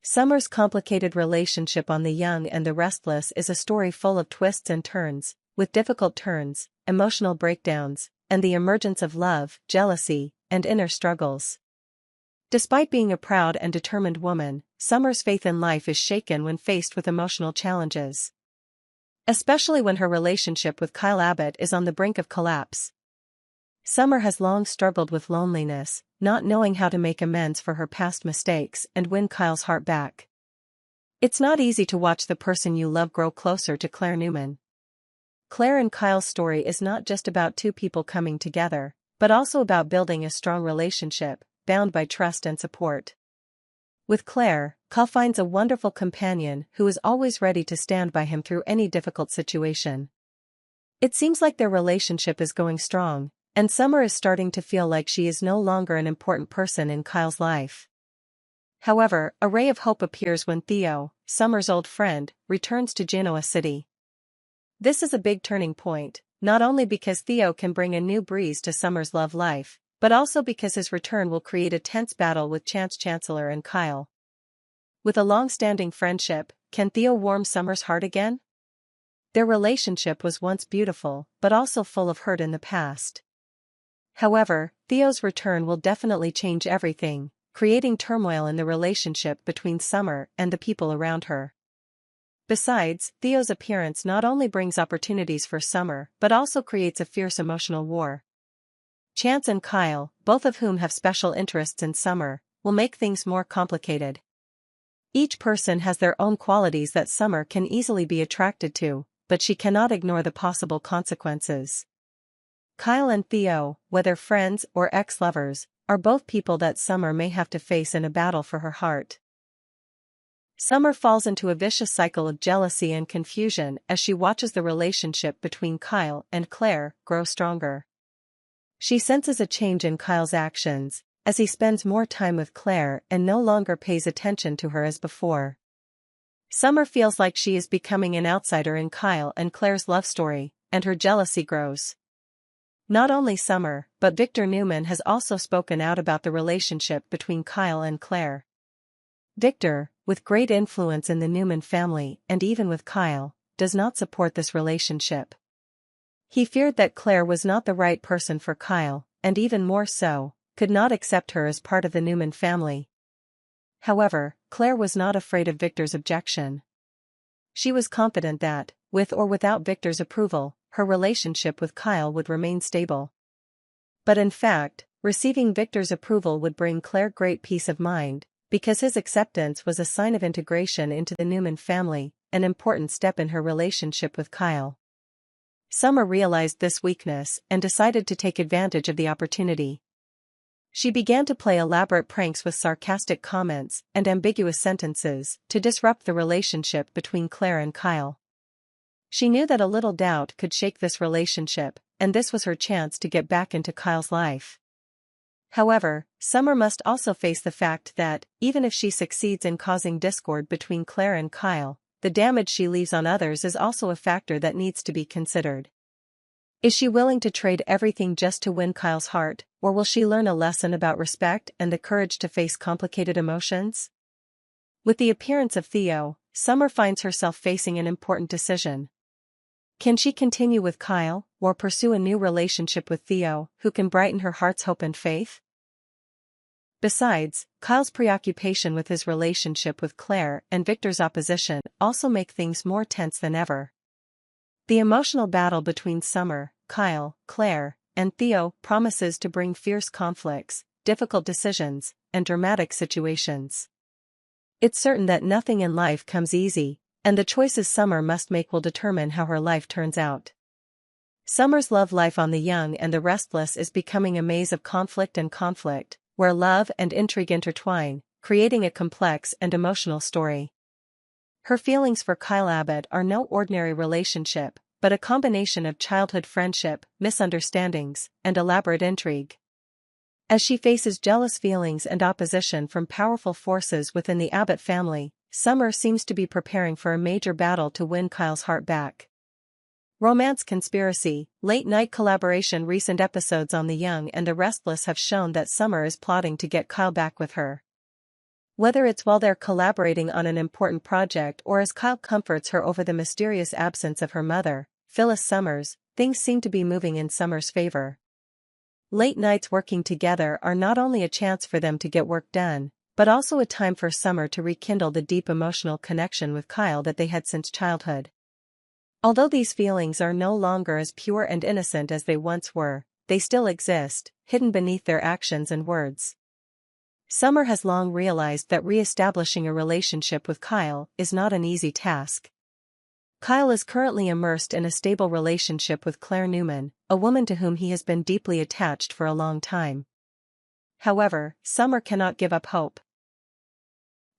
Summer's complicated relationship on The Young and the Restless is a story full of twists and turns, with difficult turns, emotional breakdowns, and the emergence of love, jealousy, and inner struggles. Despite being a proud and determined woman, Summer's faith in life is shaken when faced with emotional challenges. Especially when her relationship with Kyle Abbott is on the brink of collapse. Summer has long struggled with loneliness, not knowing how to make amends for her past mistakes and win Kyle's heart back. It's not easy to watch the person you love grow closer to Claire Newman. Claire and Kyle's story is not just about two people coming together, but also about building a strong relationship, bound by trust and support. With Claire, Kyle finds a wonderful companion who is always ready to stand by him through any difficult situation. It seems like their relationship is going strong, and Summer is starting to feel like she is no longer an important person in Kyle's life. However, a ray of hope appears when Theo, Summer's old friend, returns to Genoa City. This is a big turning point, not only because Theo can bring a new breeze to Summer's love life, but also because his return will create a tense battle with Chance Chancellor and Kyle. With a long-standing friendship, can Theo warm Summer's heart again? Their relationship was once beautiful, but also full of hurt in the past. However, Theo's return will definitely change everything, creating turmoil in the relationship between Summer and the people around her. Besides, Theo's appearance not only brings opportunities for Summer but also creates a fierce emotional war. Chance and Kyle, both of whom have special interests in Summer, will make things more complicated. Each person has their own qualities that Summer can easily be attracted to, but she cannot ignore the possible consequences. Kyle and Theo, whether friends or ex-lovers, are both people that Summer may have to face in a battle for her heart. Summer falls into a vicious cycle of jealousy and confusion as she watches the relationship between Kyle and Claire grow stronger. She senses a change in Kyle's actions, as he spends more time with Claire and no longer pays attention to her as before. Summer feels like she is becoming an outsider in Kyle and Claire's love story, and her jealousy grows. Not only Summer, but Victor Newman has also spoken out about the relationship between Kyle and Claire. Victor, with great influence in the Newman family and even with Kyle, does not support this relationship. He feared that Claire was not the right person for Kyle, and even more so, could not accept her as part of the Newman family. However, Claire was not afraid of Victor's objection. She was confident that, with or without Victor's approval, her relationship with Kyle would remain stable. But in fact, receiving Victor's approval would bring Claire great peace of mind, because his acceptance was a sign of integration into the Newman family, an important step in her relationship with Kyle. Summer realized this weakness and decided to take advantage of the opportunity. She began to play elaborate pranks with sarcastic comments and ambiguous sentences to disrupt the relationship between Claire and Kyle. She knew that a little doubt could shake this relationship, and this was her chance to get back into Kyle's life. However, Summer must also face the fact that, even if she succeeds in causing discord between Claire and Kyle, the damage she leaves on others is also a factor that needs to be considered. Is she willing to trade everything just to win Kyle's heart, or will she learn a lesson about respect and the courage to face complicated emotions? With the appearance of Theo, Summer finds herself facing an important decision. Can she continue with Kyle, or pursue a new relationship with Theo, who can brighten her heart's hope and faith? Besides, Kyle's preoccupation with his relationship with Claire and Victor's opposition also make things more tense than ever. The emotional battle between Summer, Kyle, Claire, and Theo promises to bring fierce conflicts, difficult decisions, and dramatic situations. It's certain that nothing in life comes easy, and the choices Summer must make will determine how her life turns out. Summer's love life on The Young and the Restless is becoming a maze of conflict, where love and intrigue intertwine, creating a complex and emotional story. Her feelings for Kyle Abbott are no ordinary relationship, but a combination of childhood friendship, misunderstandings, and elaborate intrigue. As she faces jealous feelings and opposition from powerful forces within the Abbott family, Summer seems to be preparing for a major battle to win Kyle's heart back. Romance conspiracy, late-night collaboration. Recent episodes on The Young and the Restless have shown that Summer is plotting to get Kyle back with her. Whether it's while they're collaborating on an important project or as Kyle comforts her over the mysterious absence of her mother, Phyllis Summers, things seem to be moving in Summers' favor. Late nights working together are not only a chance for them to get work done, but also a time for Summer to rekindle the deep emotional connection with Kyle that they had since childhood. Although these feelings are no longer as pure and innocent as they once were, they still exist, hidden beneath their actions and words. Summer has long realized that re-establishing a relationship with Kyle is not an easy task. Kyle is currently immersed in a stable relationship with Claire Newman, a woman to whom he has been deeply attached for a long time. However, Summer cannot give up hope.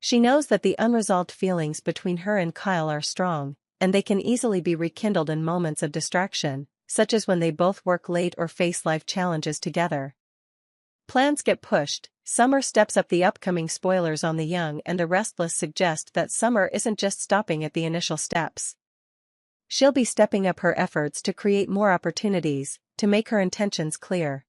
She knows that the unresolved feelings between her and Kyle are strong, and they can easily be rekindled in moments of distraction, such as when they both work late or face life challenges together. Plans get pushed. Summer steps up. The upcoming spoilers on The Young and the Restless suggest that Summer isn't just stopping at the initial steps. She'll be stepping up her efforts to create more opportunities, to make her intentions clear.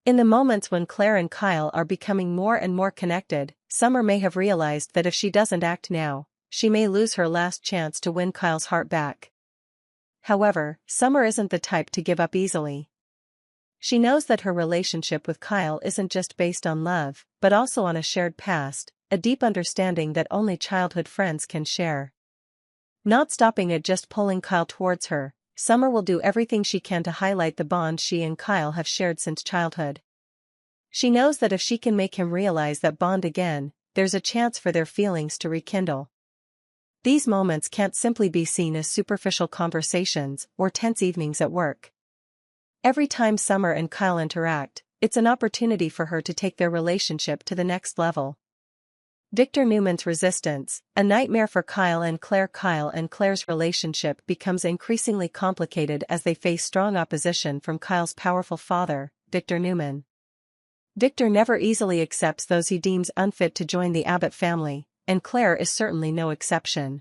In the moments when Claire and Kyle are becoming more and more connected, Summer may have realized that if she doesn't act now, she may lose her last chance to win Kyle's heart back. However, Summer isn't the type to give up easily. She knows that her relationship with Kyle isn't just based on love, but also on a shared past, a deep understanding that only childhood friends can share. Not stopping at just pulling Kyle towards her, Summer will do everything she can to highlight the bond she and Kyle have shared since childhood. She knows that if she can make him realize that bond again, there's a chance for their feelings to rekindle. These moments can't simply be seen as superficial conversations or tense evenings at work. Every time Summer and Kyle interact, it's an opportunity for her to take their relationship to the next level. Victor Newman's resistance, a nightmare for Kyle and Claire. Kyle and Claire's relationship becomes increasingly complicated as they face strong opposition from Kyle's powerful father, Victor Newman. Victor never easily accepts those he deems unfit to join the Abbott family, and Claire is certainly no exception.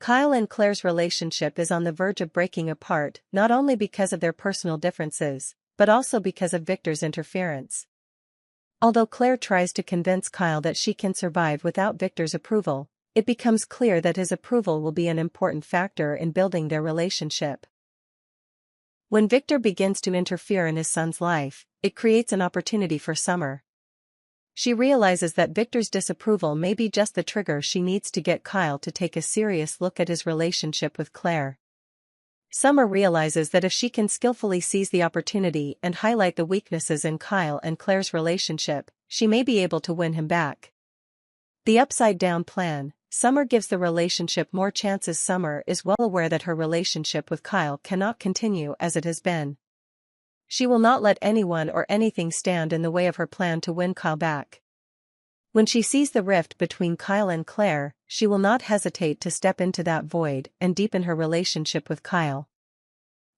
Kyle and Claire's relationship is on the verge of breaking apart, not only because of their personal differences, but also because of Victor's interference. Although Claire tries to convince Kyle that she can survive without Victor's approval, it becomes clear that his approval will be an important factor in building their relationship. When Victor begins to interfere in his son's life, it creates an opportunity for Summer. She realizes that Victor's disapproval may be just the trigger she needs to get Kyle to take a serious look at his relationship with Claire. Summer realizes that if she can skillfully seize the opportunity and highlight the weaknesses in Kyle and Claire's relationship, she may be able to win him back. The upside-down plan. Summer gives the relationship more chances. Summer is well aware that her relationship with Kyle cannot continue as it has been. She will not let anyone or anything stand in the way of her plan to win Kyle back. When she sees the rift between Kyle and Claire, she will not hesitate to step into that void and deepen her relationship with Kyle.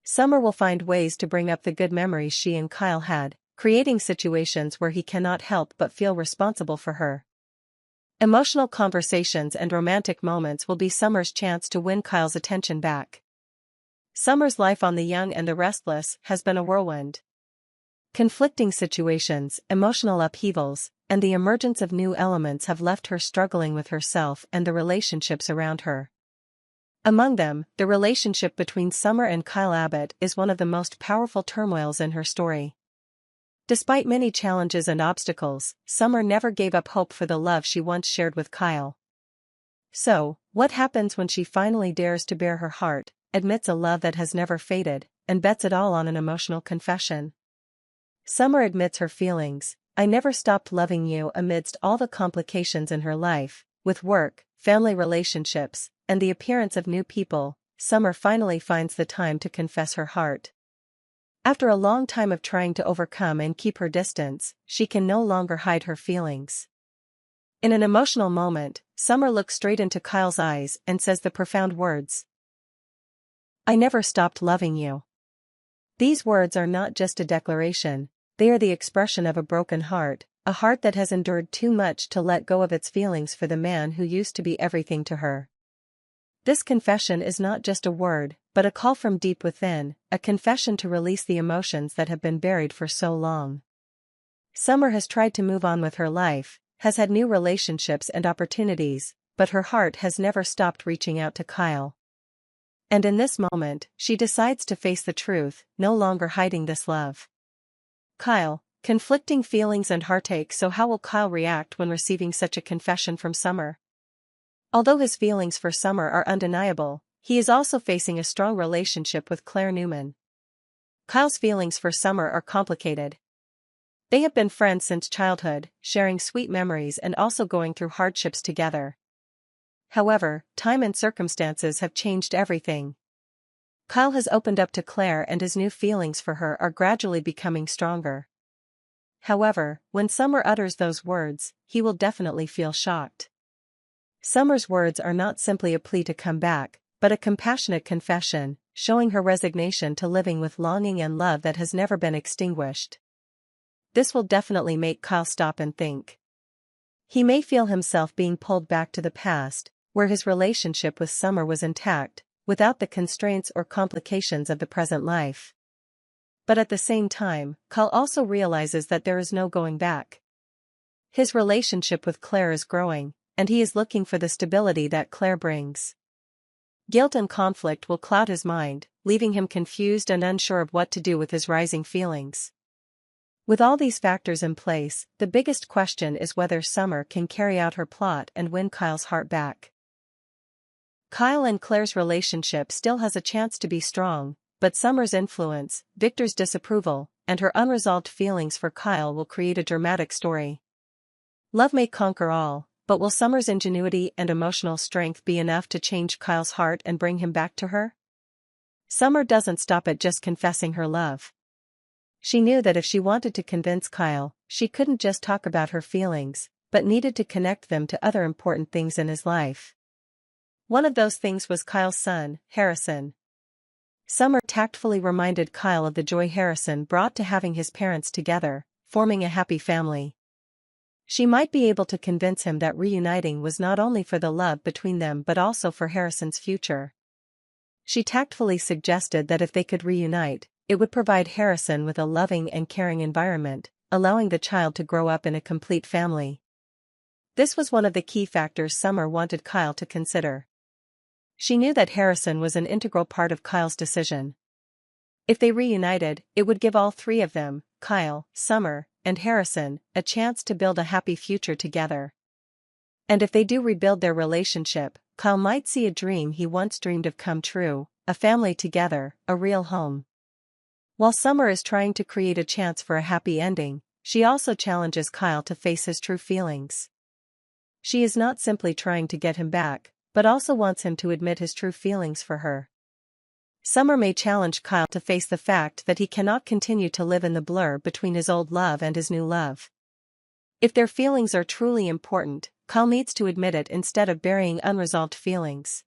Summer will find ways to bring up the good memories she and Kyle had, creating situations where he cannot help but feel responsible for her. Emotional conversations and romantic moments will be Summer's chance to win Kyle's attention back. Summer's life on The Young and the Restless has been a whirlwind. Conflicting situations, emotional upheavals, and the emergence of new elements have left her struggling with herself and the relationships around her. Among them, the relationship between Summer and Kyle Abbott is one of the most powerful turmoils in her story. Despite many challenges and obstacles, Summer never gave up hope for the love she once shared with Kyle. So, what happens when she finally dares to bare her heart, admits a love that has never faded, and bets it all on an emotional confession? Summer admits her feelings. I never stopped loving you. Amidst all the complications in her life, with work, family relationships, and the appearance of new people, Summer finally finds the time to confess her heart. After a long time of trying to overcome and keep her distance, she can no longer hide her feelings. In an emotional moment, Summer looks straight into Kyle's eyes and says the profound words, "I never stopped loving you." These words are not just a declaration, they are the expression of a broken heart, a heart that has endured too much to let go of its feelings for the man who used to be everything to her. This confession is not just a word, but a call from deep within, a confession to release the emotions that have been buried for so long. Summer has tried to move on with her life, has had new relationships and opportunities, but her heart has never stopped reaching out to Kyle. And in this moment, she decides to face the truth, no longer hiding this love. Kyle, conflicting feelings and heartache. So how will Kyle react when receiving such a confession from Summer? Although his feelings for Summer are undeniable, he is also facing a strong relationship with Claire Newman. Kyle's feelings for Summer are complicated. They have been friends since childhood, sharing sweet memories and also going through hardships together. However, time and circumstances have changed everything. Kyle has opened up to Claire and his new feelings for her are gradually becoming stronger. However, when Summer utters those words, he will definitely feel shocked. Summer's words are not simply a plea to come back, but a compassionate confession, showing her resignation to living with longing and love that has never been extinguished. This will definitely make Kyle stop and think. He may feel himself being pulled back to the past, where his relationship with Summer was intact, without the constraints or complications of the present life. But at the same time, Kyle also realizes that there is no going back. His relationship with Claire is growing, and he is looking for the stability that Claire brings. Guilt and conflict will cloud his mind, leaving him confused and unsure of what to do with his rising feelings. With all these factors in place, the biggest question is whether Summer can carry out her plot and win Kyle's heart back. Kyle and Claire's relationship still has a chance to be strong, but Summer's influence, Victor's disapproval, and her unresolved feelings for Kyle will create a dramatic story. Love may conquer all, but will Summer's ingenuity and emotional strength be enough to change Kyle's heart and bring him back to her? Summer doesn't stop at just confessing her love. She knew that if she wanted to convince Kyle, she couldn't just talk about her feelings, but needed to connect them to other important things in his life. One of those things was Kyle's son, Harrison. Summer tactfully reminded Kyle of the joy Harrison brought to having his parents together, forming a happy family. She might be able to convince him that reuniting was not only for the love between them but also for Harrison's future. She tactfully suggested that if they could reunite, it would provide Harrison with a loving and caring environment, allowing the child to grow up in a complete family. This was one of the key factors Summer wanted Kyle to consider. She knew that Harrison was an integral part of Kyle's decision. If they reunited, it would give all three of them, Kyle, Summer, and Harrison, a chance to build a happy future together. And if they do rebuild their relationship, Kyle might see a dream he once dreamed of come true, a family together, a real home. While Summer is trying to create a chance for a happy ending, she also challenges Kyle to face his true feelings. She is not simply trying to get him back, but also wants him to admit his true feelings for her. Summer may challenge Kyle to face the fact that he cannot continue to live in the blur between his old love and his new love. If their feelings are truly important, Kyle needs to admit it instead of burying unresolved feelings.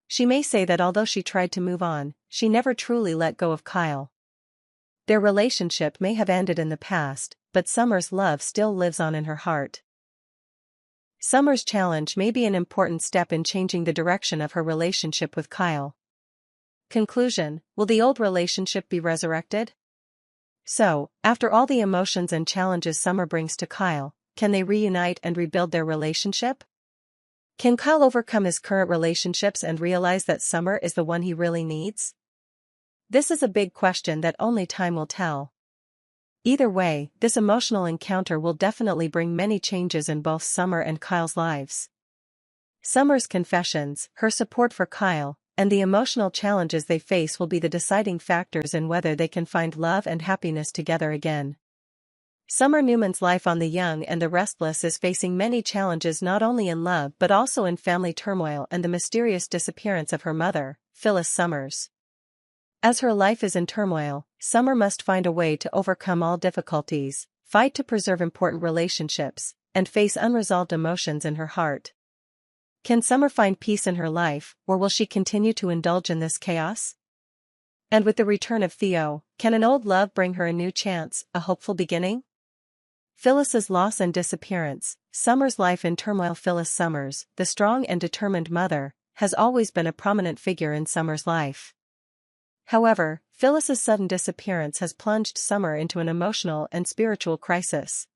She may say that although she tried to move on, she never truly let go of Kyle. Their relationship may have ended in the past, but Summer's love still lives on in her heart. Summer's challenge may be an important step in changing the direction of her relationship with Kyle. Conclusion: will the old relationship be resurrected? So, after all the emotions and challenges Summer brings to Kyle, can they reunite and rebuild their relationship? Can Kyle overcome his current relationships and realize that Summer is the one he really needs? This is a big question that only time will tell. Either way, this emotional encounter will definitely bring many changes in both Summer and Kyle's lives. Summer's confessions, her support for Kyle, and the emotional challenges they face will be the deciding factors in whether they can find love and happiness together again. Summer Newman's life on The Young and the Restless is facing many challenges not only in love but also in family turmoil and the mysterious disappearance of her mother, Phyllis Summers. As her life is in turmoil, Summer must find a way to overcome all difficulties, fight to preserve important relationships, and face unresolved emotions in her heart. Can Summer find peace in her life, or will she continue to indulge in this chaos? And with the return of Theo, can an old love bring her a new chance, a hopeful beginning? Phyllis's loss and disappearance, Summer's life in turmoil. Phyllis Summers, the strong and determined mother, has always been a prominent figure in Summer's life. However, Phyllis's sudden disappearance has plunged Summer into an emotional and spiritual crisis.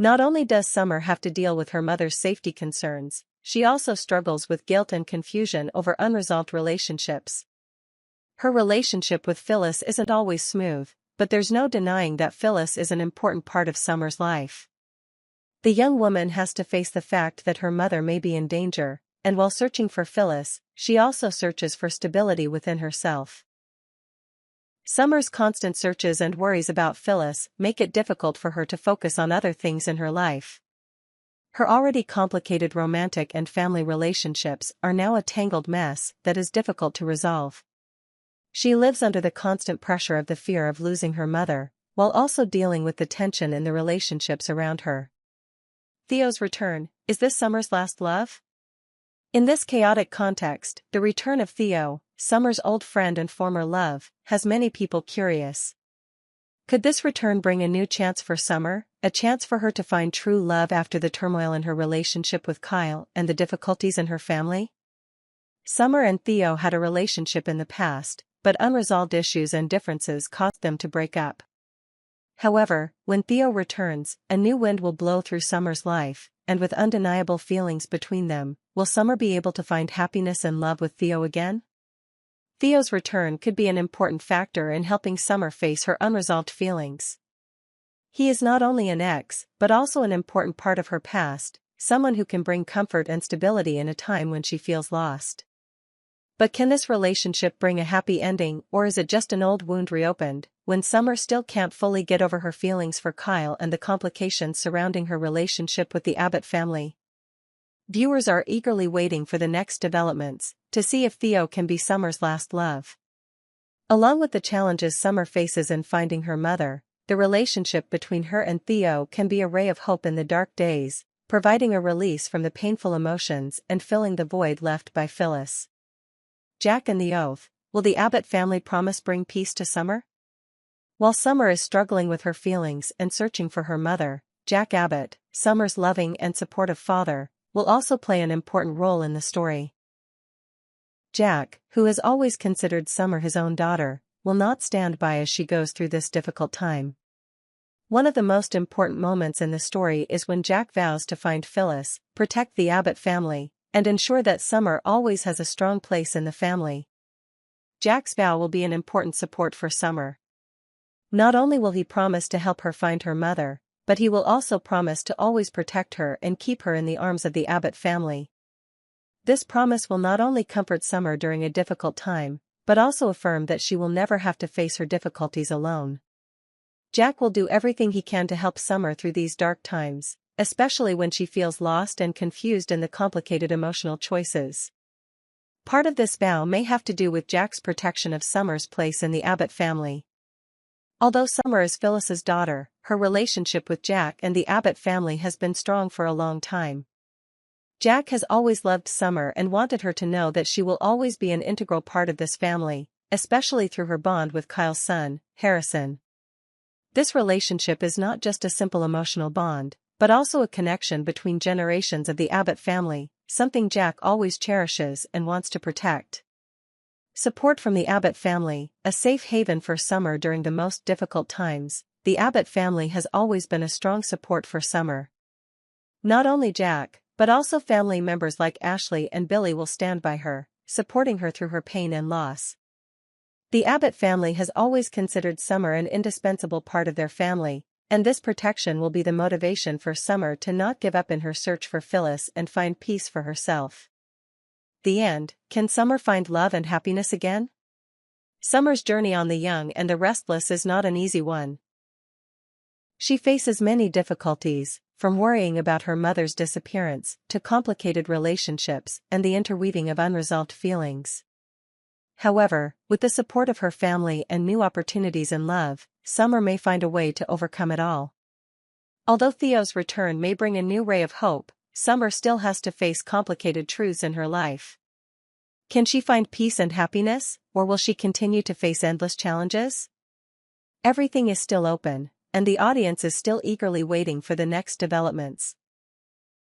Not only does Summer have to deal with her mother's safety concerns, she also struggles with guilt and confusion over unresolved relationships. Her relationship with Phyllis isn't always smooth, but there's no denying that Phyllis is an important part of Summer's life. The young woman has to face the fact that her mother may be in danger, and while searching for Phyllis, she also searches for stability within herself. Summer's constant searches and worries about Phyllis make it difficult for her to focus on other things in her life. Her already complicated romantic and family relationships are now a tangled mess that is difficult to resolve. She lives under the constant pressure of the fear of losing her mother, while also dealing with the tension in the relationships around her. Theo's return, is this Summer's last love? In this chaotic context, the return of Theo, Summer's old friend and former love, has many people curious. Could this return bring a new chance for Summer, a chance for her to find true love after the turmoil in her relationship with Kyle and the difficulties in her family? Summer and Theo had a relationship in the past, but unresolved issues and differences caused them to break up. However, when Theo returns, a new wind will blow through Summer's life, and with undeniable feelings between them, will Summer be able to find happiness and love with Theo again? Theo's return could be an important factor in helping Summer face her unresolved feelings. He is not only an ex, but also an important part of her past, someone who can bring comfort and stability in a time when she feels lost. But can this relationship bring a happy ending, or is it just an old wound reopened, when Summer still can't fully get over her feelings for Kyle and the complications surrounding her relationship with the Abbott family? Viewers are eagerly waiting for the next developments, to see if Theo can be Summer's last love. Along with the challenges Summer faces in finding her mother, the relationship between her and Theo can be a ray of hope in the dark days, providing a release from the painful emotions and filling the void left by Phyllis. Jack and the Oath, will the Abbott family promise bring peace to Summer? While Summer is struggling with her feelings and searching for her mother, Jack Abbott, Summer's loving and supportive father, will also play an important role in the story. Jack, who has always considered Summer his own daughter, will not stand by as she goes through this difficult time. One of the most important moments in the story is when Jack vows to find Phyllis, protect the Abbott family, and ensure that Summer always has a strong place in the family. Jack's vow will be an important support for Summer. Not only will he promise to help her find her mother, but he will also promise to always protect her and keep her in the arms of the Abbott family. This promise will not only comfort Summer during a difficult time, but also affirm that she will never have to face her difficulties alone. Jack will do everything he can to help Summer through these dark times, especially when she feels lost and confused in the complicated emotional choices. Part of this vow may have to do with Jack's protection of Summer's place in the Abbott family. Although Summer is Phyllis's daughter, her relationship with Jack and the Abbott family has been strong for a long time. Jack has always loved Summer and wanted her to know that she will always be an integral part of this family, especially through her bond with Kyle's son, Harrison. This relationship is not just a simple emotional bond, but also a connection between generations of the Abbott family, something Jack always cherishes and wants to protect. Support from the Abbott family, a safe haven for Summer during the most difficult times. The Abbott family has always been a strong support for Summer. Not only Jack, but also family members like Ashley and Billy will stand by her, supporting her through her pain and loss. The Abbott family has always considered Summer an indispensable part of their family, and this protection will be the motivation for Summer to not give up in her search for Phyllis and find peace for herself. The end. Can Summer find love and happiness again? Summer's journey on The Young and the Restless is not an easy one. She faces many difficulties, from worrying about her mother's disappearance to complicated relationships and the interweaving of unresolved feelings. However, with the support of her family and new opportunities in love, Summer may find a way to overcome it all. Although Theo's return may bring a new ray of hope, Summer still has to face complicated truths in her life. Can she find peace and happiness, or will she continue to face endless challenges? Everything is still open, and the audience is still eagerly waiting for the next developments.